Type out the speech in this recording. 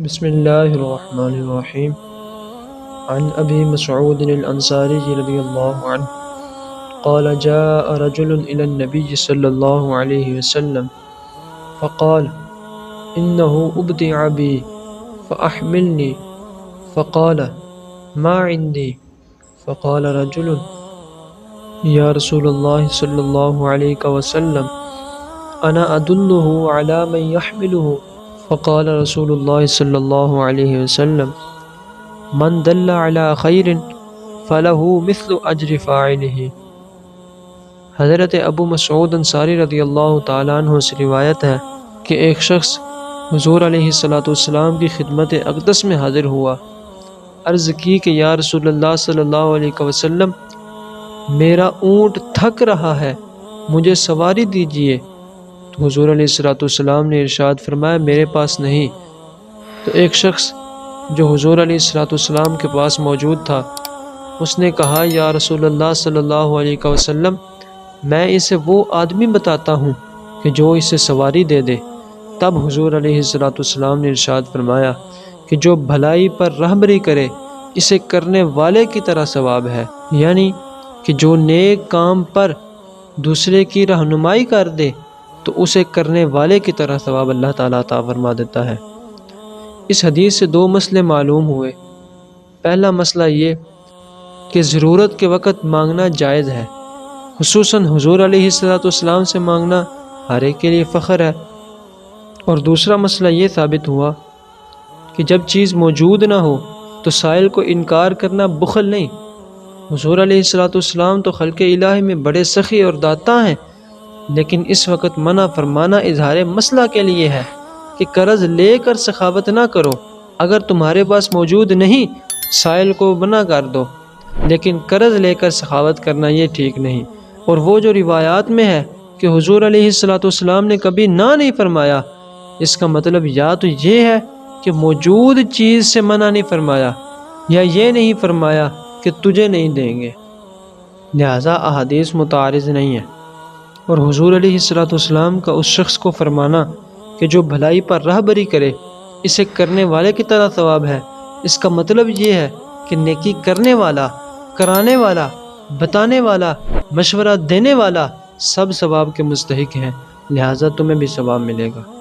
بسم الله الرحمن الرحيم. عن أبي مسعود الأنصاري رضي الله عنه قال جاء رجل إلى النبي صلى الله عليه وسلم فقال إنه أبدع بي فأحملني، فقال ما عندي، فقال رجل يا رسول الله صلى الله عليه وسلم أنا أدله على من يحمله، فقال رسول الله صلى الله عليه وسلم من دل على خیر فلہ مثل اجر فاعلہ۔ حضرت ابو مسعود انصاری رضی اللہ تعالیٰ عنہ سے روایت ہے کہ ایک شخص حضور علیہ السلام کی خدمت اقدس میں حاضر ہوا، عرض کی کہ یا رسول اللہ صلی اللہ علیہ وسلم میرا اونٹ تھک رہا ہے، مجھے سواری دیجیے۔ تو حضور علیہ السلام نے ارشاد فرمایا میرے پاس نہیں۔ تو ایک شخص جو حضور علیہ السلام کے پاس موجود تھا اس نے کہا یا رسول اللہ صلی اللہ علیہ وسلم میں اسے وہ آدمی بتاتا ہوں کہ جو اسے سواری دے دے۔ تب حضور علیہ السلام نے ارشاد فرمایا کہ جو بھلائی پر رہبری کرے اسے کرنے والے کی طرح ثواب ہے، یعنی کہ جو نیک کام پر دوسرے کی رہنمائی کر دے تو اسے کرنے والے کی طرح ثواب اللہ تعالیٰ عطا فرما دیتا ہے۔ اس حدیث سے دو مسئلے معلوم ہوئے۔ پہلا مسئلہ یہ کہ ضرورت کے وقت مانگنا جائز ہے، خصوصاً حضور علیہ السلام سے مانگنا ہر ایک کے لیے فخر ہے۔ اور دوسرا مسئلہ یہ ثابت ہوا کہ جب چیز موجود نہ ہو تو سائل کو انکار کرنا بخل نہیں۔ حضور علیہ السلام تو خلق الہی میں بڑے سخی اور داتا ہیں، لیکن اس وقت منع فرمانا اظہار مسئلہ کے لیے ہے کہ قرض لے کر سخاوت نہ کرو، اگر تمہارے پاس موجود نہیں سائل کو منع کر دو، لیکن قرض لے کر سخاوت کرنا یہ ٹھیک نہیں۔ اور وہ جو روایات میں ہے کہ حضور علیہ السلام نے کبھی نہ نہیں فرمایا، اس کا مطلب یا تو یہ ہے کہ موجود چیز سے منع نہیں فرمایا، یا یہ نہیں فرمایا کہ تجھے نہیں دیں گے، لہذا احادیث متعارض نہیں ہے۔ اور حضور علیہ السلام کا اس شخص کو فرمانا کہ جو بھلائی پر رہبری کرے اسے کرنے والے کی طرح ثواب ہے، اس کا مطلب یہ ہے کہ نیکی کرنے والا، کرانے والا، بتانے والا، مشورہ دینے والا سب ثواب کے مستحق ہیں، لہٰذا تمہیں بھی ثواب ملے گا۔